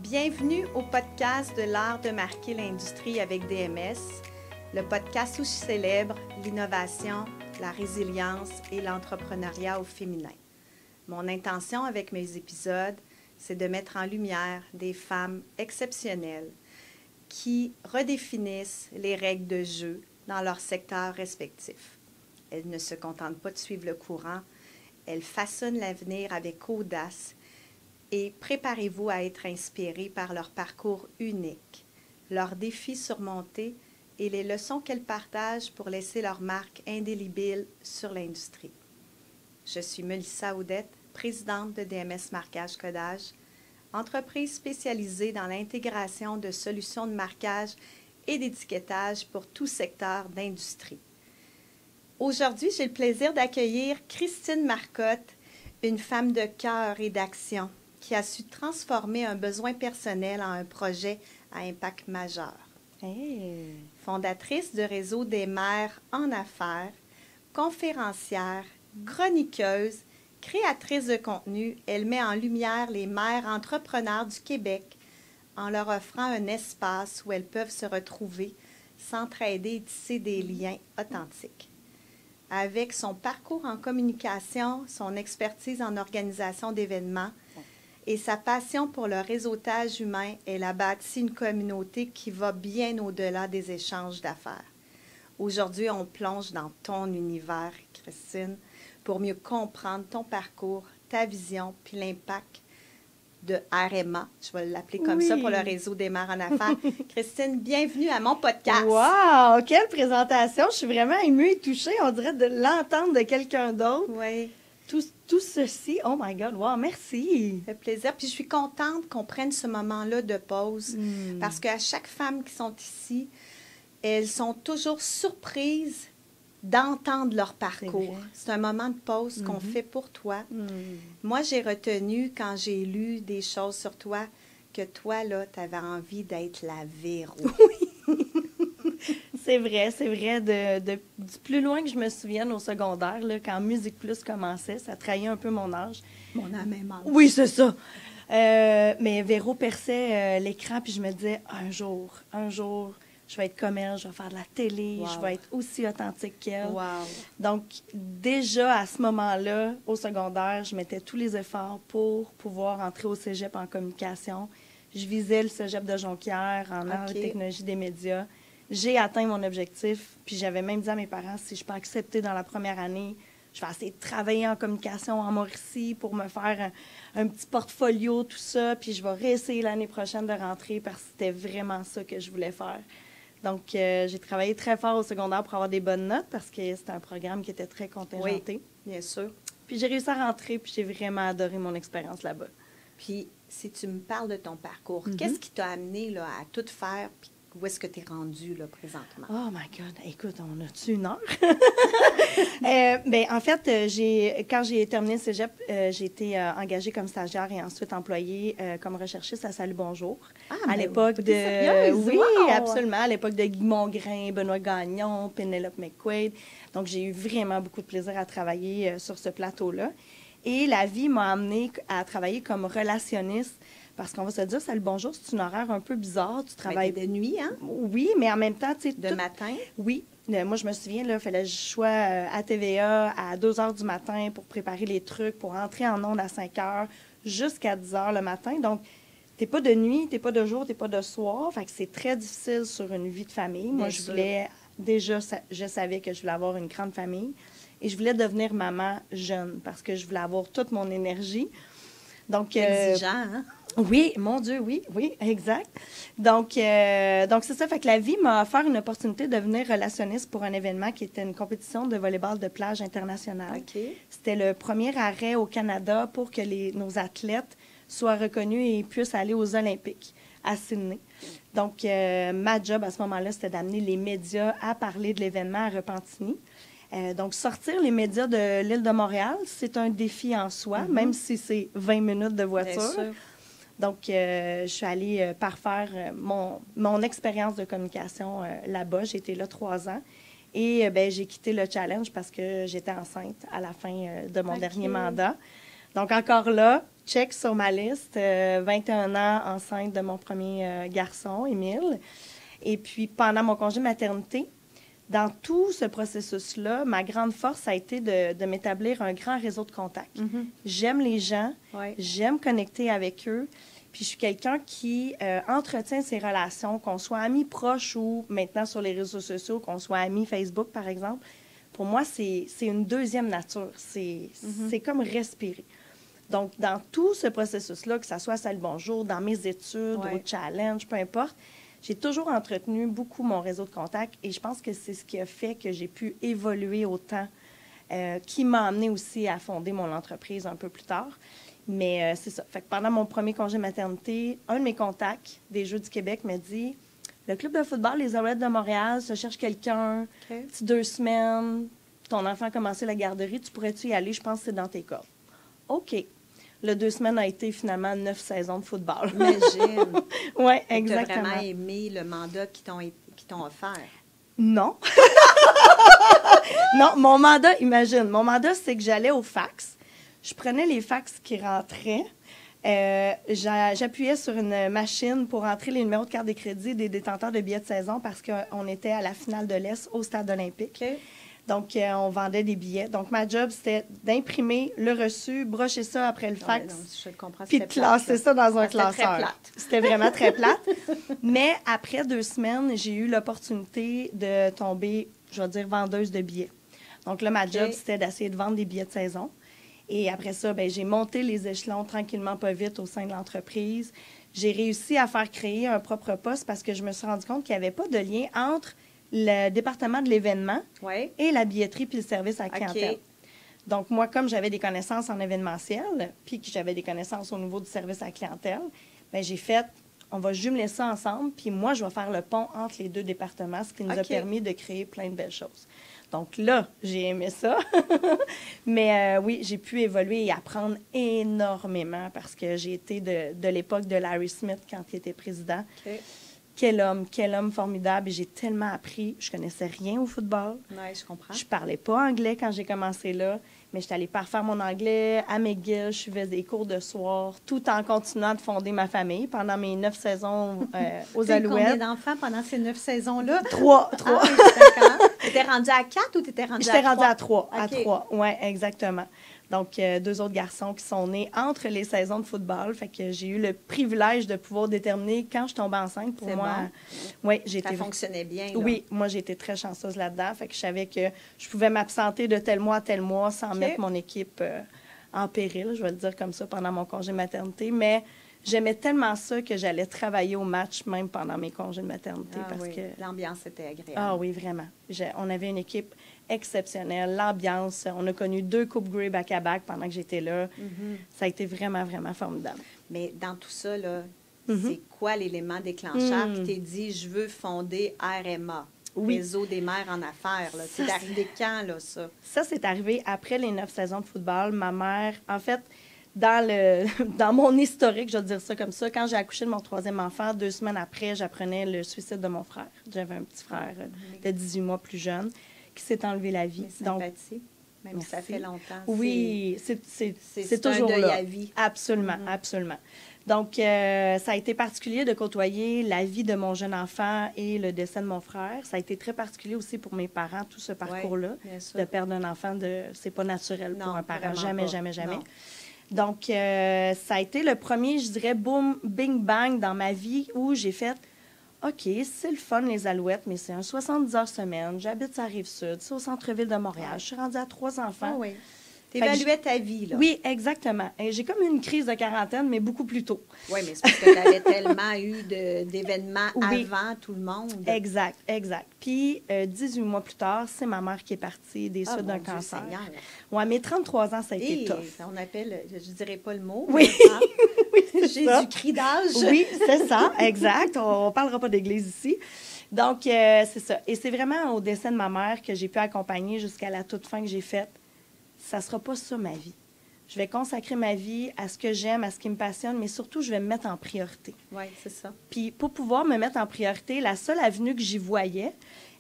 Bienvenue au podcast de l'art de marquer l'industrie avec DMS, le podcast où je célèbre l'innovation, la résilience et l'entrepreneuriat au féminin. Mon intention avec mes épisodes, c'est de mettre en lumière des femmes exceptionnelles qui redéfinissent les règles de jeu dans leur secteur respectif. Elles ne se contentent pas de suivre le courant, elles façonnent l'avenir avec audace et préparez-vous à être inspirés par leur parcours unique, leurs défis surmontés et les leçons qu'elles partagent pour laisser leur marque indélébile sur l'industrie. Je suis Melissa Audette, présidente de DMS Marquage Codage, entreprise spécialisée dans l'intégration de solutions de marquage et d'étiquetage pour tout secteur d'industrie. Aujourd'hui, j'ai le plaisir d'accueillir Christine Marcotte, une femme de cœur et d'action qui a su transformer un besoin personnel en un projet à impact majeur. Hey. Fondatrice de Réseau des mères en affaires, conférencière, chroniqueuse, créatrice de contenu, elle met en lumière les mères entrepreneurs du Québec en leur offrant un espace où elles peuvent se retrouver, s'entraider et tisser des liens authentiques. Avec son parcours en communication, son expertise en organisation d'événements et sa passion pour le réseautage humain, elle a bâti une communauté qui va bien au-delà des échanges d'affaires. Aujourd'hui, on plonge dans ton univers, Christine, pour mieux comprendre ton parcours, ta vision, puis l'impact de RMA. Je vais l'appeler comme ça pour le Réseau des mères en affaires. Christine, bienvenue à mon podcast. Wow! Quelle présentation! Je suis vraiment émue et touchée. On dirait de l'entendre de quelqu'un d'autre. Oui. Tout ceci, oh my God, wow, merci! Ça fait plaisir. Puis je suis contente qu'on prenne ce moment-là de pause parce qu'à chaque femme qui sont ici, elles sont toujours surprises d'entendre leur parcours. C'est un moment de pause qu'on fait pour toi. Moi, j'ai retenu, quand j'ai lu des choses sur toi, que toi, là, tu avais envie d'être la Véro. Oui! C'est vrai. Du plus loin que je me souvienne au secondaire, là, quand Musique Plus commençait, ça trahit un peu mon âge. On a la même âge. Oui, c'est ça. Mais Véro perçait l'écran, puis je me disais, un jour, je vais être comme elle, je vais faire de la télé, Wow. je vais être aussi authentique qu'elle. Wow. Donc, déjà à ce moment-là, au secondaire, je mettais tous les efforts pour pouvoir entrer au cégep en communication. Je visais le cégep de Jonquière en arts et technologie des médias. J'ai atteint mon objectif, puis j'avais même dit à mes parents, si je peux accepter dans la première année, je vais essayer de travailler en communication en Mauricie pour me faire un petit portfolio, tout ça, puis je vais réessayer l'année prochaine de rentrer parce que c'était vraiment ça que je voulais faire. Donc, j'ai travaillé très fort au secondaire pour avoir des bonnes notes parce que c'était un programme qui était très contingenté. Oui, bien sûr. Puis j'ai réussi à rentrer, puis j'ai vraiment adoré mon expérience là-bas. Puis, si tu me parles de ton parcours, qu'est-ce qui t'a amené là, à tout faire, puis où est-ce que tu es rendu là, présentement? Oh my God! Écoute, on a-tu une heure? En fait, quand j'ai terminé le cégep, j'ai été engagée comme stagiaire et ensuite employée comme recherchiste à Salut Bonjour. À l'époque de... Oui, wow. absolument. À l'époque de Guy Mongrain, Benoît Gagnon, Penelope McQuaid. Donc, j'ai eu vraiment beaucoup de plaisir à travailler sur ce plateau-là. Et la vie m'a amenée à travailler comme relationniste. Parce qu'on va se dire, Salut Bonjour, c'est une horaire un peu bizarre. Tu travailles de nuit, hein? Oui, mais en même temps, tu sais... De matin? Oui. Moi, je me souviens, il fallait que je sois à TVA à 2 heures du matin pour préparer les trucs, pour entrer en ondes à 5 heures, jusqu'à 10 heures le matin. Donc, t'es pas de nuit, t'es pas de jour, t'es pas de soir. Fait que c'est très difficile sur une vie de famille. Moi, je voulais... Déjà, je savais que je voulais avoir une grande famille. Et je voulais devenir maman jeune parce que je voulais avoir toute mon énergie. Donc, exigeant, hein? Oui, mon Dieu, oui, exact. Donc c'est ça. Fait que la vie m'a offert une opportunité de devenir relationniste pour un événement qui était une compétition de volleyball de plage internationale. Okay. C'était le premier arrêt au Canada pour que nos athlètes soient reconnus et puissent aller aux Olympiques à Sydney. Donc, ma job à ce moment-là, c'était d'amener les médias à parler de l'événement à Repentigny. Donc, sortir les médias de l'île de Montréal, c'est un défi en soi, même si c'est 20 minutes de voiture. Bien sûr. Donc, je suis allée parfaire mon expérience de communication là-bas. J'ai été là 3 ans. Et j'ai quitté le challenge parce que j'étais enceinte à la fin de mon dernier mandat. Donc, encore là, check sur ma liste, 21 ans, enceinte de mon premier garçon, Émile. Et puis, pendant mon congé maternité, dans tout ce processus-là, ma grande force a été de m'établir un grand réseau de contacts. J'aime les gens, j'aime connecter avec eux. Puis je suis quelqu'un qui entretient ses relations, qu'on soit amis proches ou maintenant sur les réseaux sociaux, qu'on soit amis Facebook, par exemple. Pour moi, c'est une deuxième nature. C'est comme respirer. Donc, dans tout ce processus-là, que ce soit Salut Bonjour, dans mes études, au challenge, peu importe, j'ai toujours entretenu beaucoup mon réseau de contacts et je pense que c'est ce qui a fait que j'ai pu évoluer autant, qui m'a amené aussi à fonder mon entreprise un peu plus tard. Mais c'est ça. Fait que pendant mon premier congé maternité, un de mes contacts des Jeux du Québec m'a dit « Le club de football, les Alouettes de Montréal, se cherche quelqu'un, petit 2 semaines, ton enfant a commencé la garderie, tu pourrais-tu y aller? Je pense que c'est dans tes cordes. » OK. Le 2 semaines a été finalement 9 saisons de football. Imagine. Oui, exactement. Tu as vraiment aimé le mandat qui t'ont offert? Non. Non, mon mandat, imagine, mon mandat, c'est que j'allais au fax. Je prenais les fax qui rentraient. J'appuyais sur une machine pour entrer les numéros de carte de crédit des détenteurs de billets de saison parce qu'on était à la finale de l'Est au Stade olympique. Okay. Donc, on vendait des billets. Donc, ma job, c'était d'imprimer le reçu, brocher ça après le fax, puis de classer ça dans un classeur. C'était vraiment très plate. Mais après 2 semaines, j'ai eu l'opportunité de tomber, je vais dire, vendeuse de billets. Donc là, ma job, c'était d'essayer de vendre des billets de saison. Et après ça, bien, j'ai monté les échelons tranquillement, pas vite, au sein de l'entreprise. J'ai réussi à faire créer un propre poste parce que je me suis rendu compte qu'il n'y avait pas de lien entre le département de l'événement et la billetterie puis le service à la clientèle. Donc, moi, comme j'avais des connaissances en événementiel puis que j'avais des connaissances au niveau du service à la clientèle, bien, j'ai fait, on va jumeler ça ensemble puis moi, je vais faire le pont entre les 2 départements, ce qui nous a permis de créer plein de belles choses. Donc là, j'ai aimé ça. Mais oui, j'ai pu évoluer et apprendre énormément parce que j'ai été de l'époque de Larry Smith quand il était président. Quel homme formidable. Et j'ai tellement appris. Je connaissais rien au football. Oui, je comprends. Je parlais pas anglais quand j'ai commencé là, mais j'étais allée parfaire mon anglais à McGill. Je faisais des cours de soir, tout en continuant de fonder ma famille pendant mes 9 saisons aux Alouettes. Combien d'enfants pendant ces 9 saisons-là? 3. Ah, oui, d'accord. Tu étais rendue à 4 ou tu étais rendue à 3? J'étais rendue à 3. À 3, oui, exactement. Donc, 2 autres garçons qui sont nés entre les saisons de football. Fait que j'ai eu le privilège de pouvoir déterminer quand je tombais enceinte. Pour moi, bon. Oui, ça fonctionnait bien. Là. Oui, moi, j'ai été très chanceuse là-dedans. Fait que je savais que je pouvais m'absenter de tel mois à tel mois sans mettre mon équipe en péril, je vais le dire comme ça, pendant mon congé maternité. Mais j'aimais tellement ça que j'allais travailler au match même pendant mes congés de maternité. Parce que l'ambiance était agréable. Ah oui, vraiment. On avait une équipe exceptionnelle. L'ambiance, on a connu 2 Coupes Grey back-à-back pendant que j'étais là. Ça a été vraiment, vraiment formidable. Mais dans tout ça, là, c'est quoi l'élément déclencheur qui t'est dit « Je veux fonder RMA », Réseau des mères en affaires? C'est arrivé quand, là, ça? Ça, c'est arrivé après les 9 saisons de football. Ma mère, en fait, dans mon historique, je vais dire ça comme ça, quand j'ai accouché de mon 3e enfant, 2 semaines après, j'apprenais le suicide de mon frère. J'avais un petit frère de 18 mois plus jeune qui s'est enlevé la vie. Donc, même si ça fait longtemps. Oui, c'est toujours un deuil là. à vie. Absolument, absolument. Donc, ça a été particulier de côtoyer la vie de mon jeune enfant et le décès de mon frère. Ça a été très particulier aussi pour mes parents, tout ce parcours-là. De perdre un enfant, c'est pas naturel pour un parent. Jamais, jamais, jamais. Donc, ça a été le premier, je dirais, boom, bing, bang dans ma vie où j'ai fait OK, c'est le fun, les Alouettes, mais c'est un 70 heures semaine. J'habite sur la Rive-Sud, c'est au centre-ville de Montréal. Je suis rendue à 3 enfants. Oh oui. Tu évaluais ta vie, là. Oui, exactement. Et j'ai comme eu une crise de quarantaine, mais beaucoup plus tôt. Oui, mais c'est parce que tu avais tellement eu d'événements avant tout le monde. Exact, exact. Puis, 18 mois plus tard, c'est ma mère qui est partie des suites d'un cancer. Oui, mes 33 ans, ça a été tough. On appelle, je ne dirais pas le mot. Oui. J'ai du cri d'âge. Oui, c'est ça, exact. On ne parlera pas d'église ici. Donc, c'est ça. Et c'est vraiment au décès de ma mère que j'ai pu accompagner jusqu'à la toute fin que j'ai faite. Ça ne sera pas ça, ma vie. Je vais consacrer ma vie à ce que j'aime, à ce qui me passionne, mais surtout, je vais me mettre en priorité. Oui, c'est ça. Puis, pour pouvoir me mettre en priorité, la seule avenue que j'y voyais,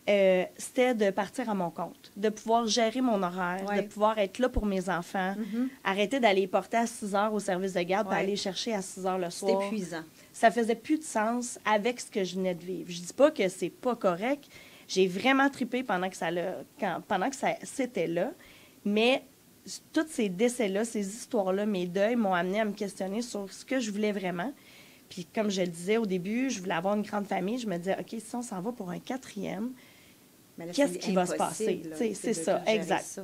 c'était de partir à mon compte, de pouvoir gérer mon horaire, de pouvoir être là pour mes enfants, arrêter d'aller les porter à 6 heures au service de garde, puis aller les chercher à 6 heures le soir. C'est épuisant. Ça faisait plus de sens avec ce que je venais de vivre. Je dis pas que c'est pas correct. J'ai vraiment trippé pendant que c'était là, mais tous ces décès-là, ces histoires-là, mes deuils m'ont amené à me questionner sur ce que je voulais vraiment. Puis comme je le disais au début, je voulais avoir une grande famille. Je me disais, OK, si on s'en va pour un 4e, qu'est-ce qui va se passer? C'est ça, exact. Ça.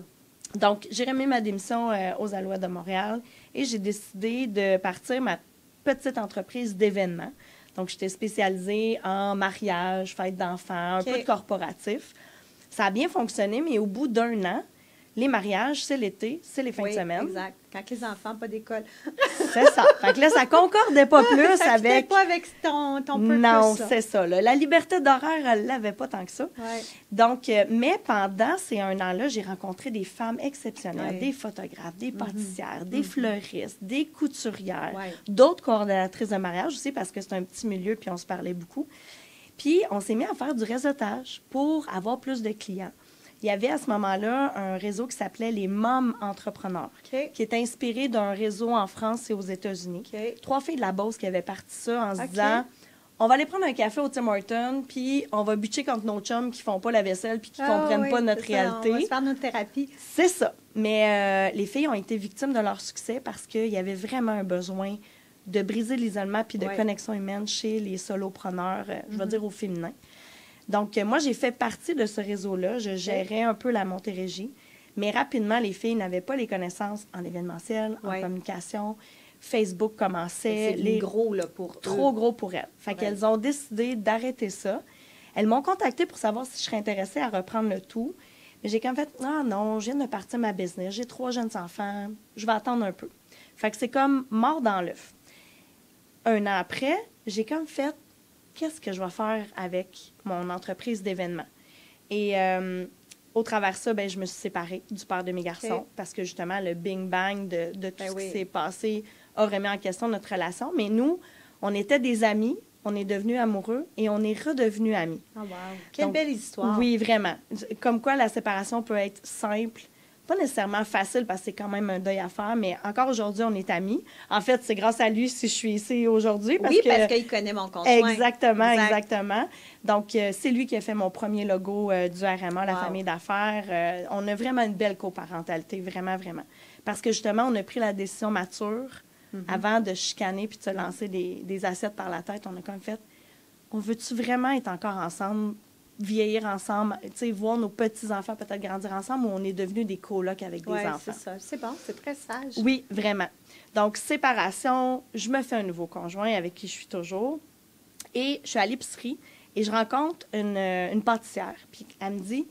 Donc, j'ai remis ma démission aux Alouettes de Montréal et j'ai décidé de partir ma petite entreprise d'événements. Donc, j'étais spécialisée en mariage, fête d'enfants, un peu de corporatif. Ça a bien fonctionné, mais au bout d'1 an, les mariages, c'est l'été, c'est les fins de semaine. Exact. Quand les enfants, pas d'école. C'est ça. Fait que là, ça concordait pas plus ça avec... pas avec ton purpose. Non, c'est ça. Là. La liberté d'horaire, elle l'avait pas tant que ça. Ouais. Donc, mais pendant ces 1 an-là, j'ai rencontré des femmes exceptionnelles, des photographes, des pâtissières, des fleuristes, des couturières, d'autres coordonnatrices de mariage aussi, parce que c'est un petit milieu, puis on se parlait beaucoup. Puis, on s'est mis à faire du réseautage pour avoir plus de clients. Il y avait à ce moment-là un réseau qui s'appelait les Moms Entrepreneurs, qui est inspiré d'un réseau en France et aux États-Unis. 3 filles de la Beauce qui avaient parti ça en se disant, on va aller prendre un café au Tim Hortons, puis on va butcher contre nos chums qui font pas la vaisselle puis qui comprennent pas notre réalité. On va se faire notre thérapie. C'est ça. Mais les filles ont été victimes de leur succès parce qu'il y avait vraiment un besoin de briser l'isolement puis de connexion humaine chez les solopreneurs, je vais dire au féminin. Donc, moi, j'ai fait partie de ce réseau-là. Je gérais un peu la Montérégie. Mais rapidement, les filles n'avaient pas les connaissances en événementiel, en communication. Facebook commençait. C'est gros là, pour trop gros pour elles. Fait qu'elles ont décidé d'arrêter ça. Elles m'ont contactée pour savoir si je serais intéressée à reprendre le tout. Mais j'ai comme fait, ah non, je viens de partir ma business. J'ai 3 jeunes enfants. Je vais attendre un peu. Fait que c'est comme mort dans l'œuf. 1 an après, j'ai comme fait, qu'est-ce que je vais faire avec mon entreprise d'événements? Et au travers de ça, je me suis séparée du père de mes garçons parce que, justement, le bing-bang de tout ce qui s'est passé a remis en question notre relation. Mais nous, on était des amis, on est devenus amoureux et on est redevenus amis. Oh wow! Quelle belle histoire! Oui, vraiment. Comme quoi, la séparation peut être simple, pas nécessairement facile parce que c'est quand même un deuil à faire, mais encore aujourd'hui, on est amis. En fait, c'est grâce à lui si je suis ici aujourd'hui. Parce qu'il connaît mon conjoint. Exactement. Donc, c'est lui qui a fait mon premier logo du RMA, la famille d'affaires. On a vraiment une belle coparentalité, vraiment, vraiment. Parce que justement, on a pris la décision mature avant de chicaner puis de se lancer des assiettes par la tête. On a comme fait, on veut-tu vraiment être encore ensemble? Vieillir ensemble, voir nos petits-enfants peut-être grandir ensemble, ou on est devenus des colocs avec des enfants. C'est ça. C'est bon, c'est très sage. Oui, vraiment. Donc, séparation, je me fais un nouveau conjoint avec qui je suis toujours. Et je suis à l'épicerie et je rencontre une pâtissière. Puis elle me dit,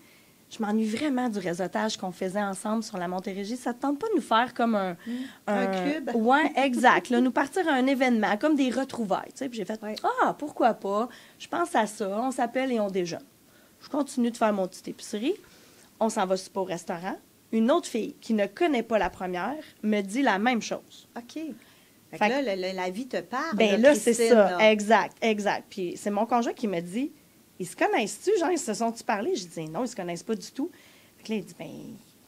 je m'ennuie vraiment du réseautage qu'on faisait ensemble sur la Montérégie. Ça ne te tente pas de nous faire comme un club? Oui, exact. Là, nous partir à un événement, comme des retrouvailles. Puis j'ai fait, pourquoi pas? Je pense à ça. On s'appelle et on déjeune. Je continue de faire mon petite épicerie. On s'en va super au restaurant. Une autre fille qui ne connaît pas la première me dit la même chose. OK. Fait que là, la vie te parle. Là, c'est ça. Là. Exact. Puis c'est mon conjoint qui me dit, ils se connaissent-tu? Genre, ils se sont-tu parlé? Je dis, non, ils se connaissent pas du tout. Fait que là, il dit,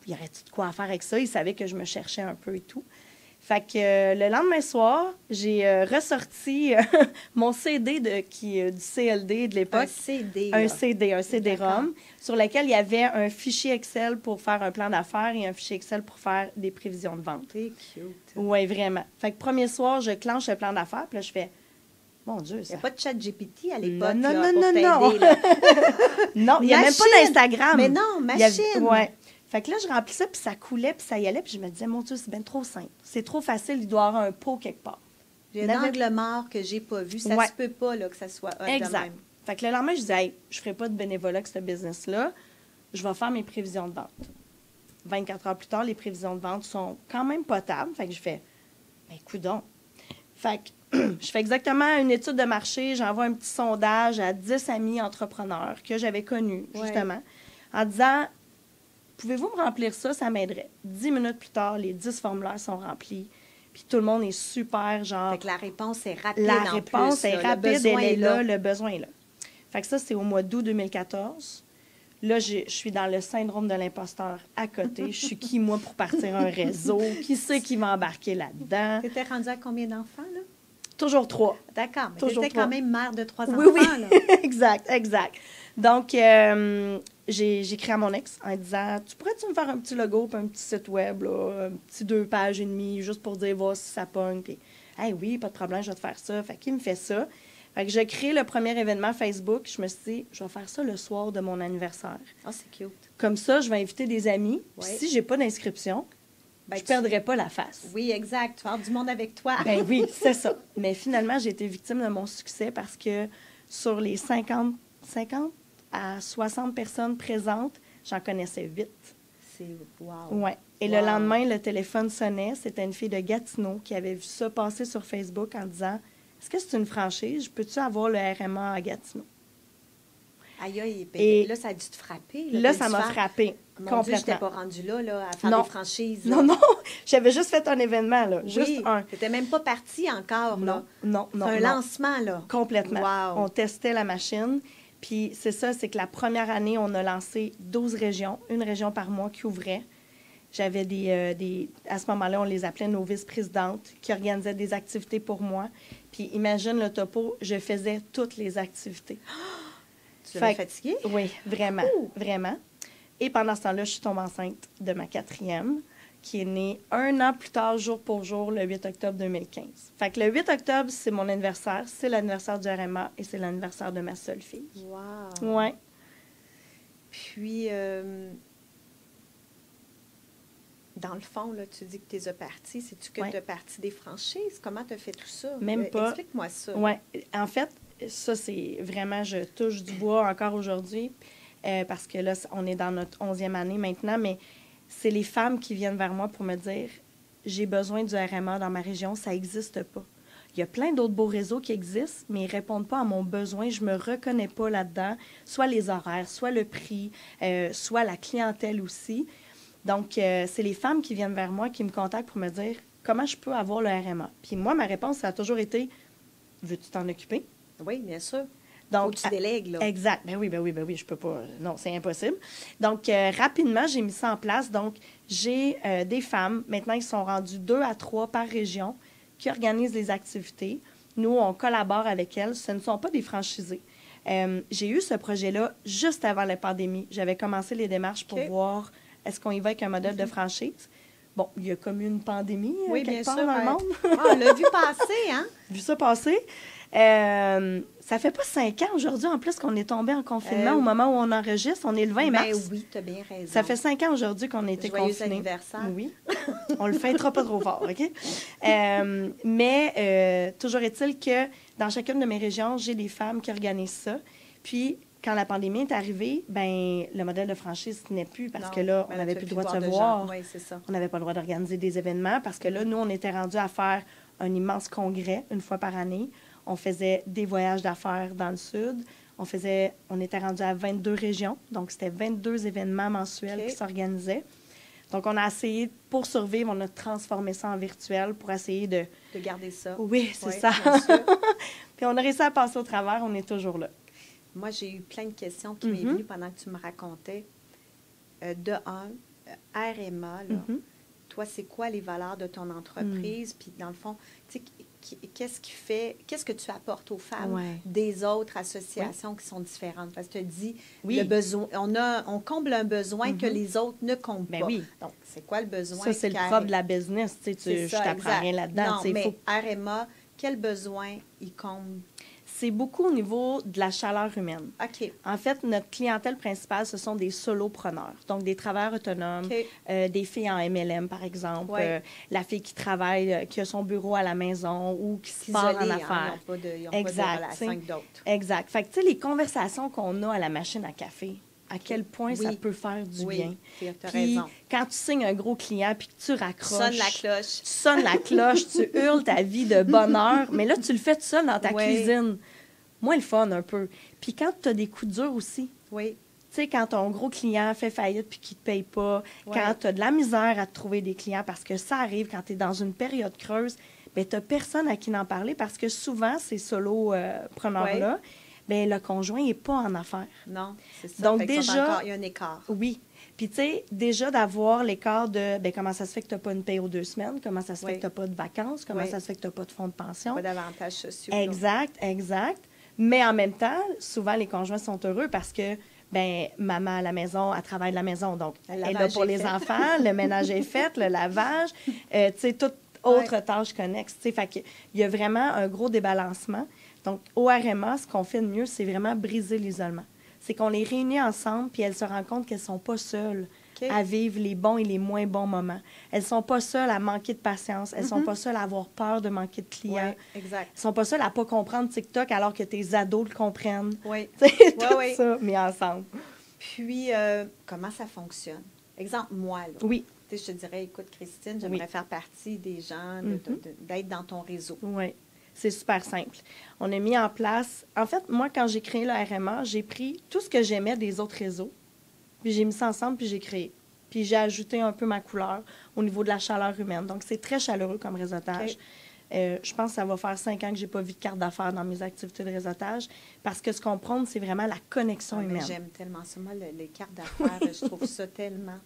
il y aurait-tu de quoi à faire avec ça? Il savait que je me cherchais un peu et tout. Fait que le lendemain soir, j'ai ressorti mon CD du CLD de l'époque. Un CD-ROM, sur lequel il y avait un fichier Excel pour faire un plan d'affaires et un fichier Excel pour faire des prévisions de vente. C'est cute. Oui, vraiment. Fait que premier soir, je clenche le plan d'affaires, puis là, je fais, mon Dieu, ça... Il n'y a pas de ChatGPT à l'époque. Non. Non, il n'y a même pas d'Instagram. Mais non, machine. Oui. Fait que là, je remplis ça, puis ça coulait, puis ça y allait, puis je me disais, mon Dieu, c'est bien trop simple. C'est trop facile, il doit y avoir un pot quelque part. J'ai un angle mort que j'ai pas vu. Ça se peut pas là, que ça soit exact. De même. Fait que le lendemain, je disais, hey, je ferai pas de bénévolat avec ce business-là. Je vais faire mes prévisions de vente. 24 heures plus tard, les prévisions de vente sont quand même potables. Fait que je fais, coudonc. Fait que je fais exactement une étude de marché. J'envoie un petit sondage à 10 amis entrepreneurs que j'avais connus, justement, en disant, pouvez-vous me remplir ça? Ça m'aiderait. 10 minutes plus tard, les 10 formulaires sont remplis. Puis tout le monde est super, genre... Fait que la réponse est rapide. La réponse est rapide, elle est là, le besoin est là. Fait que ça, c'est au mois d'août 2014. Là, je suis dans le syndrome de l'imposteur à côté. Je suis qui, moi, pour partir un réseau? Qui c'est qui va embarquer là-dedans? Tu étais rendue à combien d'enfants, là? Toujours 3. D'accord, mais tu étais quand même mère de 3 oui, enfants, oui. là. exact. Donc, j'ai écrit à mon ex en disant, tu pourrais-tu me faire un petit logo puis un petit site web, là, un petit 2 pages et demie, juste pour dire, voir si ça pogne. Puis, oui, pas de problème, je vais te faire ça. Fait qu'il me fait ça. Fait que je crée le premier événement Facebook. Je me suis dit, je vais faire ça le soir de mon anniversaire. Ah, c'est cute. Comme ça, je vais inviter des amis. Ouais. Si j'ai pas d'inscription, je ne perdrai pas la face. Oui, exact. Tu vas avoir du monde avec toi. Ben oui, c'est ça. Mais finalement, j'ai été victime de mon succès parce que sur les 50 à 60 personnes présentes, j'en connaissais 8. C'est wow. Ouais. Et le lendemain, le téléphone sonnait. C'était une fille de Gatineau qui avait vu ça passer sur Facebook en disant, est-ce que c'est une franchise? Peux-tu avoir le RMA à Gatineau? Aïe, aïe. Et là, ça a dû te frapper. Là, ça m'a frappé complètement. Dieu, je n'étais pas rendue là, à faire des franchises. Là. Non. J'avais juste fait un événement, là. Oui, juste un. Tu n'étais même pas partie encore, là. Non. C'est un lancement, là. Complètement. Wow. On testait la machine. Puis c'est ça, c'est que la première année, on a lancé 12 régions, une région par mois qui ouvrait. J'avais à ce moment-là, on les appelait nos vice-présidentes qui organisaient des activités pour moi. Puis imagine le topo, je faisais toutes les activités. Tu l'as fatiguée? Oui, vraiment, vraiment. Et pendant ce temps-là, je suis tombée enceinte de ma 4e, qui est née 1 an plus tard, jour pour jour, le 8 octobre 2015. Fait que le 8 octobre, c'est mon anniversaire, c'est l'anniversaire du RMA et c'est l'anniversaire de ma seule fille. Wow! Ouais. Puis, dans le fond, là, tu dis que tu es partie. C'est-tu que tu as parti des franchises? Comment tu as fait tout ça? Même pas. Explique-moi ça. Oui. En fait, ça, c'est vraiment, je touche du bois encore aujourd'hui, parce que là, on est dans notre 11e année maintenant, mais c'est les femmes qui viennent vers moi pour me dire, j'ai besoin du RMA dans ma région, ça n'existe pas. Il y a plein d'autres beaux réseaux qui existent, mais ils ne répondent pas à mon besoin. Je ne me reconnais pas là-dedans, soit les horaires, soit le prix, soit la clientèle aussi. Donc, c'est les femmes qui viennent vers moi, qui me contactent pour me dire comment je peux avoir le RMA. Puis moi, ma réponse, ça a toujours été, veux-tu t'en occuper? Oui, bien sûr. Donc, faut que tu délègues, là. Exact. Ben oui, je peux pas. Non, c'est impossible. Donc, rapidement, j'ai mis ça en place. Donc, j'ai des femmes, maintenant, ils sont rendus 2 à 3 par région, qui organisent les activités. Nous, on collabore avec elles. Ce ne sont pas des franchisés. J'ai eu ce projet-là juste avant la pandémie. J'avais commencé les démarches pour voir est-ce qu'on y va avec un modèle de franchise. Bon, il y a comme une pandémie quelque part dans le monde. On l'a vu passer, hein? Vu ça passer. Ça fait pas 5 ans aujourd'hui, en plus, qu'on est tombé en confinement au moment où on enregistre. On est le 20 mars. Ben oui, tu as bien raison. Ça fait 5 ans aujourd'hui qu'on a été confinés. Joyeux anniversaire. Oui. On le fêtera pas trop fort, OK? Mais toujours est-il que dans chacune de mes régions, j'ai des femmes qui organisent ça. Puis, quand la pandémie est arrivée, ben le modèle de franchise n'est plus parce que là, on n'avait plus le droit de se voir. Oui, c'est ça. On n'avait pas le droit d'organiser des événements parce que là, nous, on était rendus à faire un immense congrès une fois par année. On faisait des voyages d'affaires dans le sud. On était rendus à 22 régions. Donc, c'était 22 événements mensuels qui s'organisaient. Donc, on a essayé, pour survivre, on a transformé ça en virtuel pour essayer de garder ça. Oui, c'est ça. Puis, on a réussi à passer au travers. On est toujours là. Moi, j'ai eu plein de questions qui m'est venues pendant que tu me racontais. De un, RMA, là, toi, c'est quoi les valeurs de ton entreprise? Puis, dans le fond, tu sais, qu'est-ce que tu apportes aux femmes des autres associations qui sont différentes? Parce que tu as dit, le besoin, on comble un besoin que les autres ne comblent pas. Oui. Donc, c'est quoi le besoin? Ça, c'est le propre de la business. Tu sais, je t'apprends rien là-dedans. Non, mais RMA, quel besoin il comble? C'est beaucoup au niveau de la chaleur humaine. OK. En fait, notre clientèle principale, ce sont des solopreneurs, donc des travailleurs autonomes, des filles en MLM, par exemple, la fille qui travaille, qui a son bureau à la maison ou qui se part en affaires. Ils n'ont pas de relation avec d'autres. Exact. Fait que, tu sais, les conversations qu'on a à la machine à café, à quel point ça peut faire du bien. Tu as puis, raison. quand tu signes un gros client puis que tu raccroches... Tu sonnes la cloche, tu hurles ta vie de bonheur, mais là, tu le fais tout seul dans ta cuisine. Moins le fun, un peu. Puis quand tu as des coups durs aussi. Oui. Tu sais, quand ton gros client fait faillite puis qu'il ne te paye pas, quand tu as de la misère à te trouver des clients, parce que ça arrive quand tu es dans une période creuse, bien, tu n'as personne à qui en parler parce que souvent, ces solopreneurs-là, bien, le conjoint n'est pas en affaires. Non, c'est ça. Donc, Fait que déjà, il y a un écart. Oui. Puis, tu sais, déjà d'avoir l'écart de bien, comment ça se fait que tu n'as pas une paye aux 2 semaines, comment ça se fait que tu n'as pas de vacances, comment ça se fait que tu n'as pas de fonds de pension. Pas d'avantages sociaux. Exact, exact. Mais en même temps, souvent, les conjoints sont heureux parce que, ben maman à la maison, elle travaille de la maison. Donc, elle est là pour les enfants, le ménage est fait, le lavage, tu sais, toute autre tâche connexe. Tu sais, fait qu'il y a vraiment un gros débalancement. Donc, au RMA, ce qu'on fait de mieux, c'est vraiment briser l'isolement. C'est qu'on les réunit ensemble, puis elles se rendent compte qu'elles ne sont pas seules à vivre les bons et les moins bons moments. Elles ne sont pas seules à manquer de patience. Elles ne sont pas seules à avoir peur de manquer de clients. Oui, exact. Elles ne sont pas seules à ne pas comprendre TikTok alors que tes ados le comprennent. Oui. C'est tout ça mis ensemble. Puis, comment ça fonctionne? Exemple, moi, là. Oui. Tu sais, je te dirais, écoute, Christine, j'aimerais faire partie des gens, d'être dans ton réseau. Oui. C'est super simple. On a mis en place... En fait, moi, quand j'ai créé le RMA, j'ai pris tout ce que j'aimais des autres réseaux, puis j'ai mis ça ensemble, puis j'ai créé. Puis j'ai ajouté un peu ma couleur au niveau de la chaleur humaine. Donc, c'est très chaleureux comme réseautage. Je pense que ça va faire 5 ans que je n'ai pas vu de carte d'affaires dans mes activités de réseautage parce que ce qu'on prône, c'est vraiment la connexion humaine. J'aime tellement ça. Moi, les cartes d'affaires, je trouve ça tellement...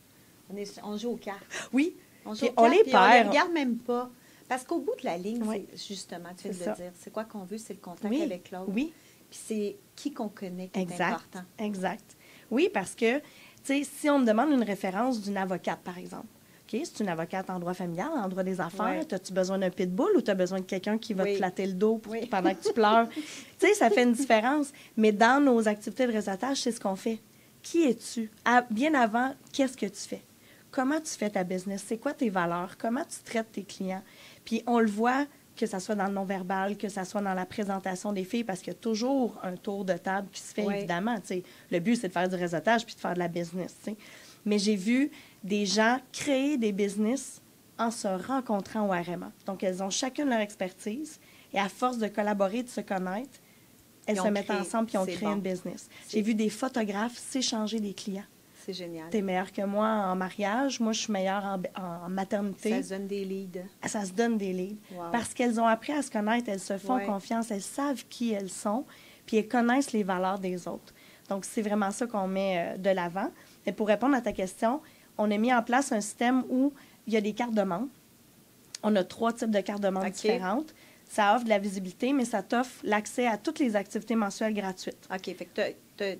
On joue aux cartes. Oui. On joue aux cartes, on les puis perd. On les regarde même pas. Parce qu'au bout de la ligne, c'est justement, tu viens de le dire, c'est quoi qu'on veut, c'est le contact avec l'autre. Oui. Puis c'est qui qu'on connaît qui est important. Exact. Oui, parce que, tu sais, si on me demande une référence d'une avocate, par exemple, OK, c'est une avocate en droit familial, en droit des affaires, as-tu besoin d'un pitbull ou tu as besoin de quelqu'un qui va te flatter le dos pendant que tu pleures? Tu sais, ça fait une différence. Mais dans nos activités de réseautage, c'est ce qu'on fait. Qui es-tu? Bien avant, qu'est-ce que tu fais? Comment tu fais ta business? C'est quoi tes valeurs? Comment tu traites tes clients? Puis on le voit, que ça soit dans le non-verbal, que ça soit dans la présentation des filles, parce qu'il y a toujours un tour de table qui se fait, évidemment. T'sais. Le but, c'est de faire du réseautage puis de faire de la business. T'sais. Mais j'ai vu des gens créer des business en se rencontrant au RMA. Donc, elles ont chacune leur expertise et à force de collaborer, de se connaître, elles se mettent ensemble puis ont créé une business. J'ai vu des photographes s'échanger des clients. C'est génial. Tu es meilleure que moi en mariage. Moi, je suis meilleure en maternité. Ça se donne des leads. Ça se donne des leads. Wow. Parce qu'elles ont appris à se connaître, elles se font confiance, elles savent qui elles sont, puis elles connaissent les valeurs des autres. Donc, c'est vraiment ça qu'on met de l'avant. Et pour répondre à ta question, on a mis en place un système où il y a des cartes de membres. On a 3 types de cartes de membres différentes. Ça offre de la visibilité, mais ça t'offre l'accès à toutes les activités mensuelles gratuites. OK. Fait que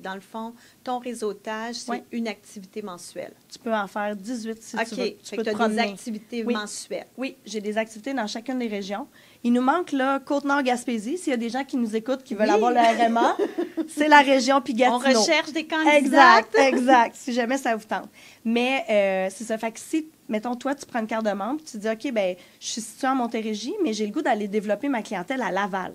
dans le fond, ton réseautage, c'est une activité mensuelle. Tu peux en faire 18 si tu veux. Tu peux te promener. Des activités mensuelles. Oui, j'ai des activités dans chacune des régions. Il nous manque, là, Côte-Nord-Gaspésie. S'il y a des gens qui nous écoutent, qui veulent avoir le RMA, c'est la région puis Gatineau. On recherche des candidats. Exact, si jamais ça vous tente. Mais c'est ça. Fait que si, mettons, toi, tu prends une carte de membre, tu te dis, OK, bien, je suis située en Montérégie, mais j'ai le goût d'aller développer ma clientèle à Laval.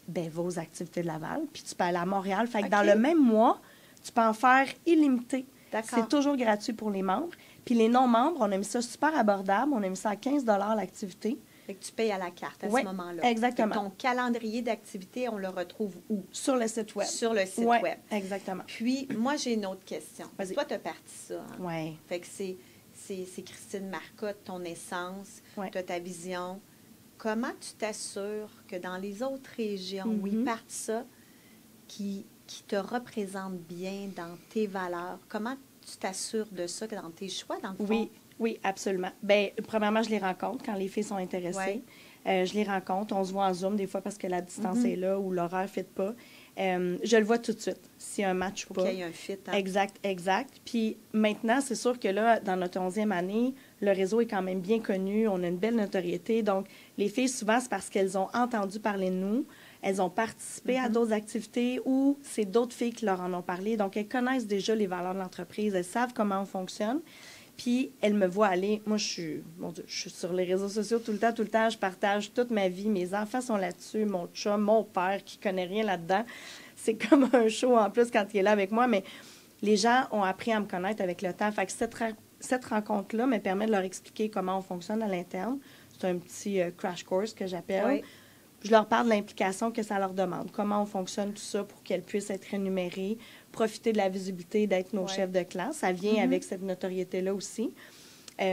Bien, vos activités de Laval, puis tu peux aller à Montréal. Fait que dans le même mois, tu peux en faire illimité. C'est toujours gratuit pour les membres. Puis les non-membres, on a mis ça super abordable. On a mis ça à 15 $ l'activité. Fait que tu payes à la carte à ce moment-là. Exactement. Ton calendrier d'activité, on le retrouve où? Sur le site web. Sur le site web. Exactement. Puis, moi, j'ai une autre question. Toi, tu as parti ça. Hein? Oui. Fait que c'est Christine Marcotte, ton essence, tu as ta vision. Comment tu t'assures que dans les autres régions où ils partent ça, qui te représentent bien dans tes valeurs, comment tu t'assures de ça dans tes choix, dans le fond? Oui, absolument. Bien, premièrement, je les rencontre quand les filles sont intéressées. Je les rencontre. On se voit en Zoom des fois parce que la distance est là ou l'horaire ne fit pas. Je le vois tout de suite, s'il y a un match ou pas. Il faut qu'il y ait un fit. Hein? Exact. Puis maintenant, c'est sûr que là, dans notre 11e année, le réseau est quand même bien connu. On a une belle notoriété. Donc, les filles, souvent, c'est parce qu'elles ont entendu parler de nous. Elles ont participé à d'autres activités ou c'est d'autres filles qui leur en ont parlé. Donc, elles connaissent déjà les valeurs de l'entreprise. Elles savent comment on fonctionne. Puis, elles me voient aller. Moi, je suis sur les réseaux sociaux tout le temps. Je partage toute ma vie. Mes enfants sont là-dessus. Mon chum, mon père, qui connaît rien là-dedans. C'est comme un show en plus quand il est là avec moi. Mais les gens ont appris à me connaître avec le temps. Fait que cette rencontre-là me permet de leur expliquer comment on fonctionne à l'interne. C'est un petit crash course que j'appelle. Oui. Je leur parle de l'implication que ça leur demande, comment on fonctionne tout ça pour qu'elles puissent être rémunérées, profiter de la visibilité d'être nos chefs de classe. Ça vient avec cette notoriété-là aussi. Puis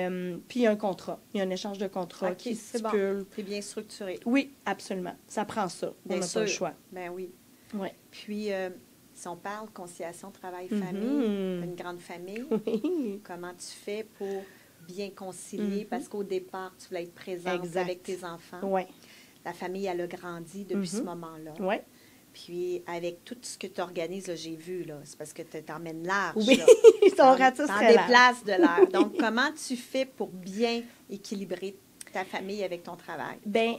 il y a un contrat, il y a un échange de contrat qui stipule. Bon. C'est bien structuré. Oui, absolument. Ça prend ça. On n'a pas le choix. Ben oui. Oui. Puis, si on parle conciliation travail-famille, une grande famille, comment tu fais pour bien concilier? Parce qu'au départ, tu voulais être présente avec tes enfants. Oui. La famille, elle a grandi depuis ce moment-là. Oui. Puis, avec tout ce que tu organises, j'ai vu, là, c'est parce que tu t'emmènes large. Oui, t'en très déplaces de l'air. Donc, comment tu fais pour bien équilibrer ta famille avec ton travail? Bien,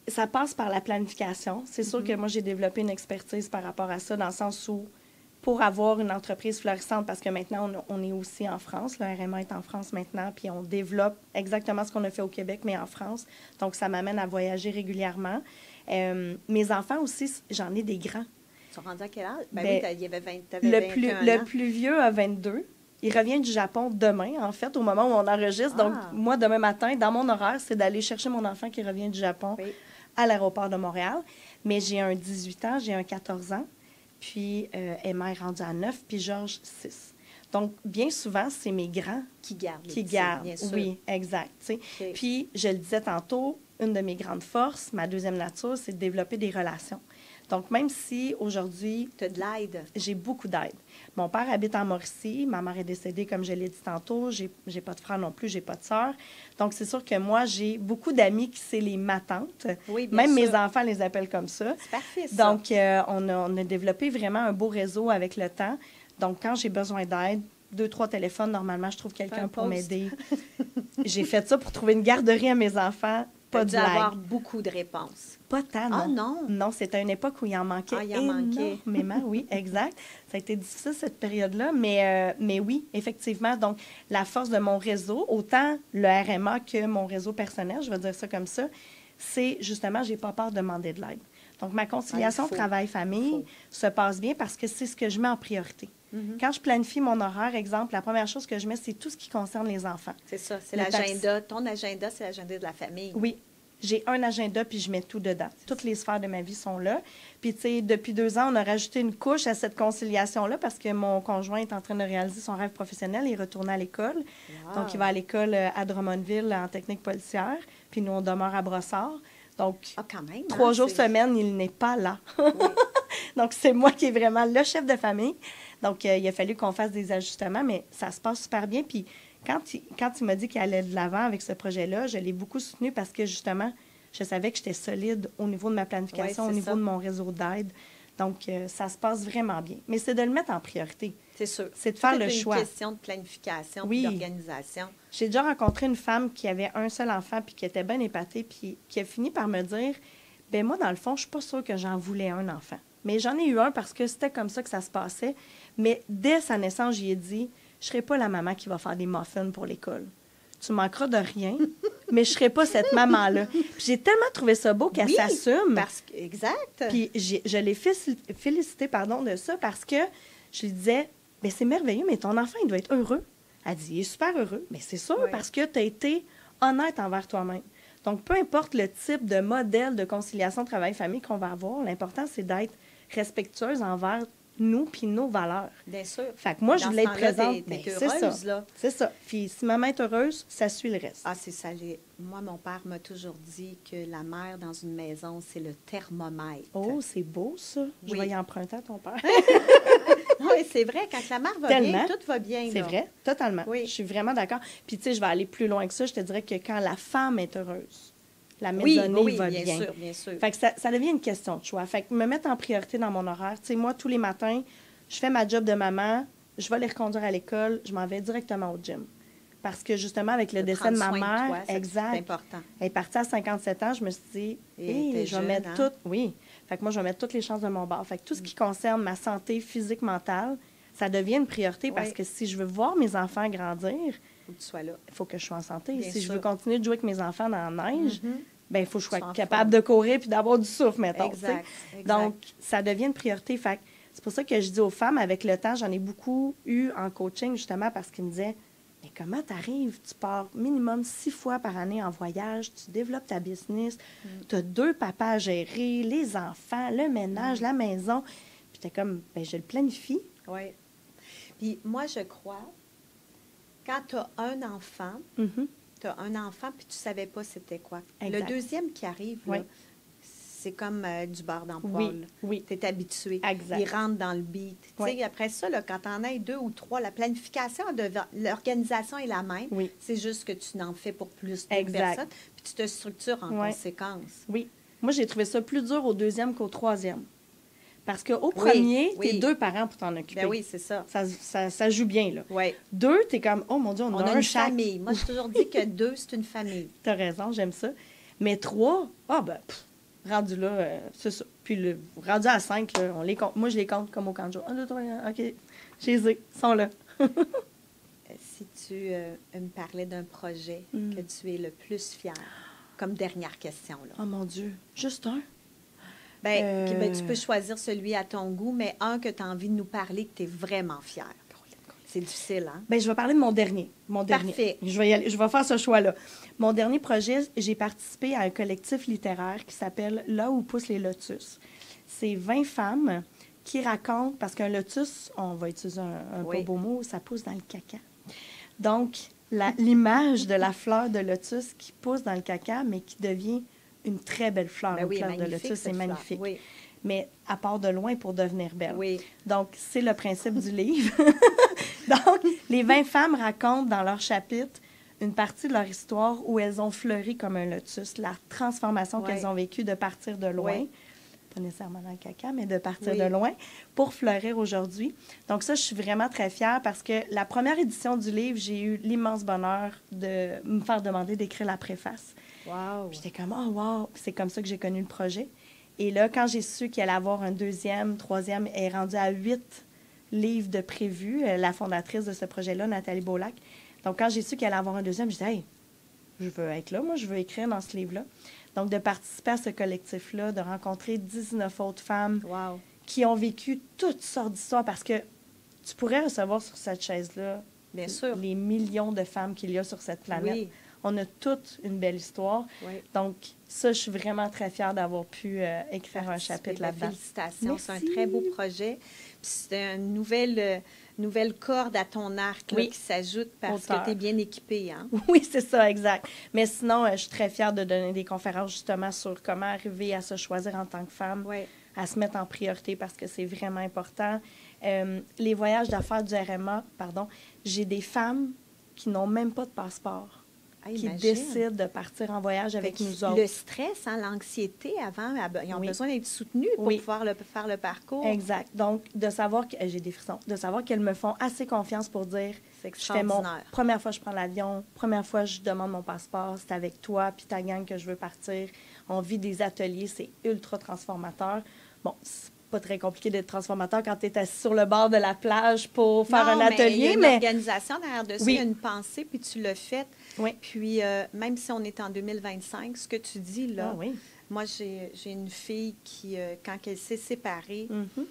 ça passe par la planification. C'est sûr que moi, j'ai développé une expertise par rapport à ça, dans le sens où, pour avoir une entreprise florissante, parce que maintenant, on est aussi en France, le RMA est en France maintenant, puis on développe exactement ce qu'on a fait au Québec, mais en France. Donc, ça m'amène à voyager régulièrement. Mes enfants aussi, j'en ai des grands. Tu sont rendus à quel âge? Ben, oui, il y avait 21 ans. Le plus vieux a 22. Il revient du Japon demain, en fait, au moment où on enregistre. Donc, moi, demain matin, dans mon horaire, c'est d'aller chercher mon enfant qui revient du Japon à l'aéroport de Montréal. Mais j'ai un 18 ans, j'ai un 14 ans, puis Emma est rendue à 9, puis Georges, 6. Donc, bien souvent, c'est mes grands qui gardent. Bien sûr. Oui, exact. Okay. Puis, je le disais tantôt, une de mes grandes forces, ma deuxième nature, c'est de développer des relations. Donc, même si aujourd'hui... Tu as de l'aide. J'ai beaucoup d'aide. Mon père habite en Mauricie. Ma mère est décédée, comme je l'ai dit tantôt. J'ai pas de frère non plus, j'ai pas de sœur. Donc, c'est sûr que moi, j'ai beaucoup d'amis qui c'est les matantes. Oui, bien Même sûr. mes enfants les appellent comme ça. C'est parfait, ça. Donc, on a développé vraiment un beau réseau avec le temps. Donc, quand j'ai besoin d'aide, 2-3 téléphones, normalement, je trouve quelqu'un pour m'aider. J'ai fait ça pour trouver une garderie à mes enfants. Pas de blague. Avoir beaucoup de réponses. Pas tant, non. Ah non? Non, c'était une époque où il en manquait énormément. Oui, exact. Ça a été difficile, cette période-là, mais oui, effectivement. Donc, la force de mon réseau, autant le RMA que mon réseau personnel, je vais dire ça comme ça, c'est justement, j'ai pas peur de demander de l'aide. Donc, ma conciliation travail-famille se passe bien parce que c'est ce que je mets en priorité. Quand je planifie mon horaire, exemple, la première chose que je mets, c'est tout ce qui concerne les enfants. C'est ça, c'est l'agenda. Ton agenda, c'est l'agenda de la famille. Oui. J'ai un agenda, puis je mets tout dedans. Toutes les sphères de ma vie sont là. Puis, tu sais, depuis 2 ans, on a rajouté une couche à cette conciliation-là parce que mon conjoint est en train de réaliser son rêve professionnel. Il est retourné à l'école. Wow. Donc, il va à l'école à Drummondville en technique policière. Puis, nous, on demeure à Brossard. Donc, quand même, 3 jours semaine, il n'est pas là. Oui. Donc, c'est moi qui est vraiment le chef de famille. Donc, il a fallu qu'on fasse des ajustements, mais ça se passe super bien. Puis, quand il m'a dit qu'il allait de l'avant avec ce projet-là, je l'ai beaucoup soutenu parce que, justement, je savais que j'étais solide au niveau de ma planification, au niveau de mon réseau d'aide. Donc, ça se passe vraiment bien. Mais c'est de le mettre en priorité. C'est sûr. C'est de faire le choix. C'est une question de planification, d'organisation. J'ai déjà rencontré une femme qui avait un seul enfant puis qui était bien épatée puis qui a fini par me dire, « Bien, moi, dans le fond, je suis pas sûre que j'en voulais un enfant. Mais j'en ai eu un parce que c'était comme ça que ça se passait. Mais dès sa naissance, j'y ai dit, je ne serai pas la maman qui va faire des muffins pour l'école. Tu manqueras de rien, mais je ne serai pas cette maman-là. » J'ai tellement trouvé ça beau qu'elle s'assume. Exact. Puis je l'ai félicitée de ça parce que je lui disais, bien, c'est merveilleux, mais ton enfant, il doit être heureux. Elle dit, il est super heureux. Mais c'est sûr, parce que tu as été honnête envers toi-même. Donc, peu importe le type de modèle de conciliation travail-famille qu'on va avoir, l'important, c'est d'être respectueuse envers nous puis nos valeurs. Bien sûr. Fait que moi, je voulais être présente. T'es heureuse, là. C'est ça. Puis si maman est heureuse, ça suit le reste. Ah, c'est ça. Moi, mon père m'a toujours dit que la mère dans une maison, c'est le thermomètre. Oh, c'est beau, ça. Je vais y emprunter à ton père. Oui, c'est vrai. Quand la mère va bien, tout va bien. C'est vrai, totalement. Oui. Je suis vraiment d'accord. Puis, tu sais, je vais aller plus loin que ça. Je te dirais que quand la femme est heureuse, la maisonnée va bien. Bien sûr, bien sûr. Fait que ça devient une question de choix. Fait que me mettre en priorité dans mon horaire. Tu sais, moi, tous les matins, je fais ma job de maman, je vais les reconduire à l'école, je m'en vais directement au gym. Parce que, justement, avec le décès de ma mère, c'est important. Elle est partie à 57 ans, je me suis dit, je vais mettre tout. Oui. Fait que moi, je vais mettre toutes les chances de mon bord. Fait que tout ce qui concerne ma santé physique, mentale, ça devient une priorité parce que si je veux voir mes enfants grandir, faut que tu sois là. Il faut que je sois en santé. Bien si sûr. je veux continuer de jouer avec mes enfants dans la neige, ben il faut que je sois capable de courir puis d'avoir du souffle, mettons. Exact. Donc, ça devient une priorité. Fait c'est pour ça que je dis aux femmes, avec le temps, j'en ai beaucoup eu en coaching, justement, parce qu'ils me disaient, mais comment tu arrives? Tu pars minimum 6 fois par année en voyage, tu développes ta business, tu as 2 papas à gérer, les enfants, le ménage, la maison. Puis t'es comme, ben je le planifie. Oui. Puis moi, je crois, quand tu as un enfant, tu as un enfant, puis tu ne savais pas c'était quoi. Exact. Le deuxième qui arrive, là, c'est comme du beurre dans le Oui, poêle. oui. Tu es habitué. Exact. Ils rentrent dans le beat. Oui. Tu sais, après ça, là, quand tu en as 2 ou 3, la planification, l'organisation est la même. Oui. C'est juste que tu n'en fais pour plus de Exact. personnes, puis tu te structures en Ouais. conséquence. Oui. Moi, j'ai trouvé ça plus dur au 2e qu'au 3e. Parce qu'au premier, oui. t'es 2 parents pour t'en occuper. Ben oui, c'est ça. Ça joue bien, là. Oui. 2, t'es comme, oh mon Dieu, on a une chaque. famille. Moi, j'ai toujours dit que 2, c'est une famille. T'as raison, j'aime ça. Mais 3, rendu là, c'est ça. Puis rendu à 5, là, on les compte. Moi, je les compte comme au camp de jour. 1, 2, 3, OK. Chez eux, ils sont là. Si tu me parlais d'un projet que tu es le plus fier, comme dernière question, là. Oh mon Dieu, juste un? Ben, tu peux choisir celui à ton goût, mais un que tu as envie de nous parler, que tu es vraiment fier. C'est difficile, hein? Ben, je vais parler de mon dernier. Parfait. Je vais faire ce choix-là. Mon dernier projet, j'ai participé à un collectif littéraire qui s'appelle Là où poussent les lotus. C'est 20 femmes qui racontent, parce qu'un lotus, on va utiliser un Oui. pas beau mot, ça pousse dans le caca. Donc, l'image de la fleur de lotus qui pousse dans le caca, mais qui devient une très belle fleur. Ben Une oui, fleur de magnifique, lotus, c'est cette fleur. magnifique. Oui. Mais à part de loin pour devenir belle. Oui. Donc, c'est le principe du livre. Donc, les 20 femmes racontent dans leur chapitre une partie de leur histoire où elles ont fleuri comme un lotus, la transformation Oui. qu'elles ont vécue de partir de loin, Oui. pas nécessairement dans le caca, mais de partir Oui. de loin, pour fleurir aujourd'hui. Donc ça, je suis vraiment très fière parce que la première édition du livre, j'ai eu l'immense bonheur de me faire demander d'écrire la préface. Wow. J'étais comme, oh wow! Puis c'est comme ça que j'ai connu le projet. Et là, quand j'ai su qu'il allait avoir un 2e, 3e, elle est rendue à 8 livres de prévus, la fondatrice de ce projet-là, Nathalie Beaulac. Donc, quand j'ai su qu'elle allait avoir un 2e, j'ai dit, hey, je veux être là, moi, je veux écrire dans ce livre-là. Donc, de participer à ce collectif-là, de rencontrer 19 autres femmes Wow. qui ont vécu toutes sortes d'histoires, parce que tu pourrais recevoir sur cette chaise-là Bien sûr. les millions de femmes qu'il y a sur cette planète. Oui. On a toute une belle histoire. Oui. Donc, ça, je suis vraiment très fière d'avoir pu écrire un chapitre là-dedans. Félicitations. Merci. C'est un très beau projet. Puis c'est une nouvelle corde à ton arc là, Oui. qui s'ajoute parce Auteur. que tu es bien équipée. Hein? Oui, c'est ça, exact. Mais sinon, je suis très fière de donner des conférences justement sur comment arriver à se choisir en tant que femme, Oui. à se mettre en priorité parce que c'est vraiment important. Les voyages d'affaires du RMA, j'ai des femmes qui n'ont même pas de passeport, qui Imagine. décident de partir en voyage avec nous autres. Le stress, hein, l'anxiété avant, ils ont Oui. besoin d'être soutenus pour Oui. pouvoir faire le parcours. Exact. Donc, de savoir que j'ai des frissons, de savoir qu'elles me font assez confiance pour dire C'est je fais mon extraordinaire. première fois je prends l'avion, première fois je demande mon passeport, c'est avec toi puis ta gang que je veux partir. On vit des ateliers, c'est ultra transformateur. Bon, c'est pas très compliqué d'être transformateur quand tu es assis sur le bord de la plage pour faire Non, un mais il y a atelier, une mais organisation derrière de ça, Oui. il y a une pensée, puis tu l'as faite. oui. Puis, même si on est en 2025, ce que tu dis, là, Ah oui. moi, j'ai une fille qui, quand elle s'est séparée, Mhm.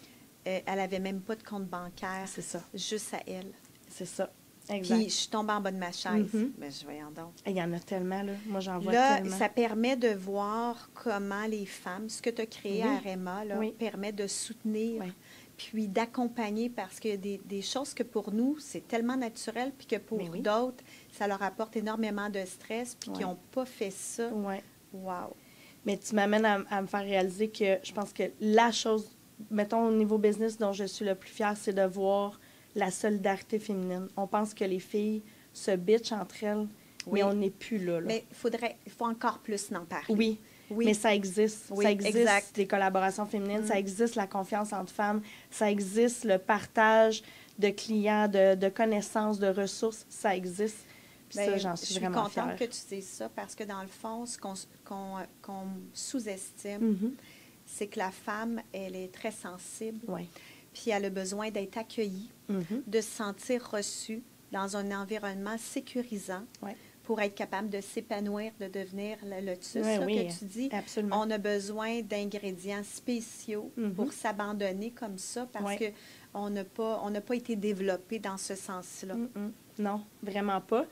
elle n'avait même pas de compte bancaire, C'est ça. juste à elle. C'est ça. Exact. Puis, je suis tombée en bas de ma chaise. Mhm. Ben, voyons donc. Il y en a tellement, là. Moi, j'en vois Là, tellement. ça permet de voir comment les femmes, ce que tu as créé Oui. à REMA, là, Oui. permet de soutenir, Oui. puis d'accompagner, parce qu'il y a des choses que pour nous, c'est tellement naturel, puis que pour Mais oui. d'autres, ça leur apporte énormément de stress, puis qui Oui. n'ont pas fait ça. Ouais. Wow! Mais tu m'amènes à me faire réaliser que je pense que la chose, mettons au niveau business dont je suis le plus fière, c'est de voir la solidarité féminine. On pense que les filles se bitchent entre elles, Oui. mais on n'est plus là. Mais il faut encore plus en parler. Oui, Oui. mais ça existe. Oui, Ça existe, exact. des collaborations féminines, Mm. ça existe la confiance entre femmes, ça existe le partage de clients, de connaissances, de ressources, ça existe. Puis ça, Bien, j'en je suis suis vraiment contente fière. que tu dises ça, parce que dans le fond, ce qu'on sous-estime, Mhm. c'est que la femme, elle est très sensible, Oui. puis elle a besoin d'être accueillie, Mhm. de se sentir reçue dans un environnement sécurisant Ouais. pour être capable de s'épanouir, de devenir le lotus Ouais, là, oui, que tu dis. absolument. On a besoin d'ingrédients spéciaux Mhm. pour s'abandonner comme ça, parce Ouais. que on n'a pas été développé dans ce sens-là. Mm-mm. Non, vraiment pas.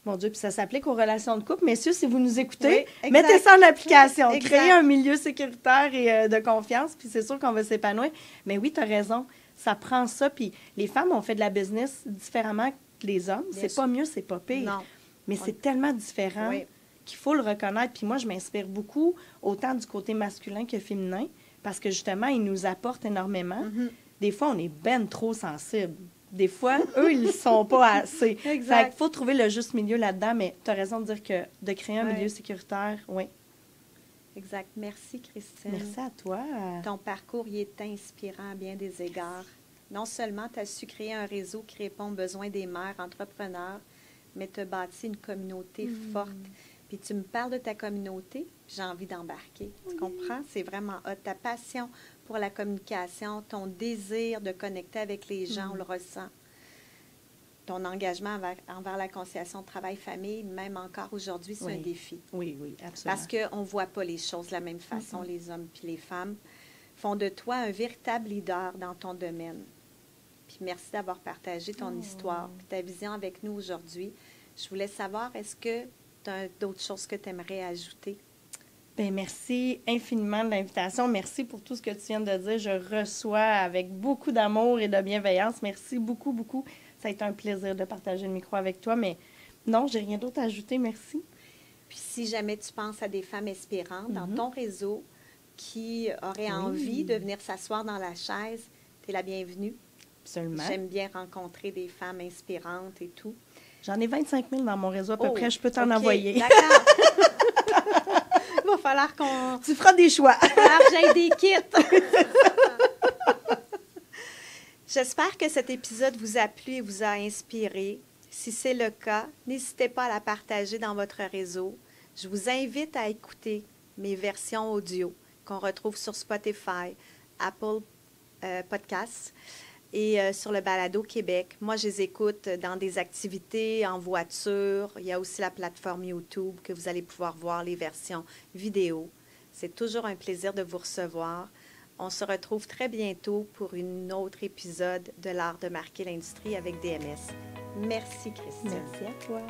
Mon Dieu, puis ça s'applique aux relations de couple. Messieurs, si vous nous écoutez, Oui, exact. mettez ça en application. Exact. Créez un milieu sécuritaire et de confiance, puis c'est sûr qu'on va s'épanouir. Mais oui, tu as raison. Ça prend ça. Puis les femmes ont fait de la business différemment que les hommes. Bien C'est sûr. pas mieux, c'est pas pire. Non. Mais c'est tellement différent Oui. qu'il faut le reconnaître. Puis moi, je m'inspire beaucoup, autant du côté masculin que féminin, parce que justement, ils nous apportent énormément. Des fois, on est ben trop sensible. Des fois, eux, ils ne sont pas assez. Exact. Fait qu'il faut trouver le juste milieu là-dedans, mais tu as raison de dire que de créer un milieu sécuritaire, oui. Exact. Merci, Christine. Merci à toi. Ton parcours, il est inspirant à bien des égards. Non seulement tu as su créer un réseau qui répond aux besoins des mères entrepreneurs, mais tu as bâti une communauté forte. Puis tu me parles de ta communauté, puis j'ai envie d'embarquer. Tu comprends? C'est vraiment hot. Ta passion pour la communication, ton désir de connecter avec les gens, on le ressent. Ton engagement envers la conciliation travail-famille, même encore aujourd'hui, c'est un défi. Oui, oui, absolument. Parce qu'on ne voit pas les choses de la même façon, les hommes puis les femmes. Font de toi un véritable leader dans ton domaine. Puis merci d'avoir partagé ton histoire puis ta vision avec nous aujourd'hui. Je voulais savoir, est-ce que tu as d'autres choses que tu aimerais ajouter? Bien, merci infiniment de l'invitation. Merci pour tout ce que tu viens de dire. Je reçois avec beaucoup d'amour et de bienveillance. Merci beaucoup, beaucoup. Ça a été un plaisir de partager le micro avec toi, mais non, j'ai rien d'autre à ajouter. Merci. Puis si jamais tu penses à des femmes inspirantes dans ton réseau qui auraient envie de venir s'asseoir dans la chaise, tu es la bienvenue. Absolument. J'aime bien rencontrer des femmes inspirantes et tout. J'en ai 25 000 dans mon réseau à peu près. Je peux t'en envoyer. D'accord. Il va falloir qu'on... Tu feras des choix. Il va falloir que j'aille des kits. J'espère que cet épisode vous a plu et vous a inspiré. Si c'est le cas, n'hésitez pas à la partager dans votre réseau. Je vous invite à écouter mes versions audio qu'on retrouve sur Spotify, Apple Podcasts et sur le Balado Québec. Moi, je les écoute dans des activités, en voiture. Il y a aussi la plateforme YouTube que vous allez pouvoir voir les versions vidéo. C'est toujours un plaisir de vous recevoir. On se retrouve très bientôt pour un autre épisode de l'art de marquer l'industrie avec DMS. Merci, Christine. Merci à toi.